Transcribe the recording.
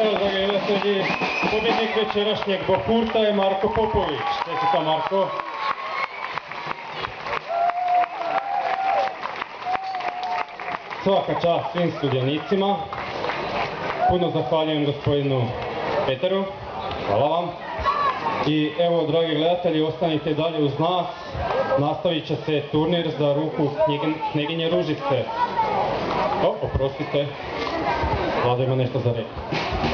Evo, dragi gledatelji, pobjednik večerašnjeg Bohurta je Marko Popović. Čestitam, Marko. Svaka čast svim sudionicima. Puno zahvaljujem gospodinu Peteru. Hvala vam. I evo, dragi gledatelji, ostanite dalje uz nas. Nastavit će se turnir za ruku Kneginje Ružice. Oprostite. Vlada ima nešto za reći.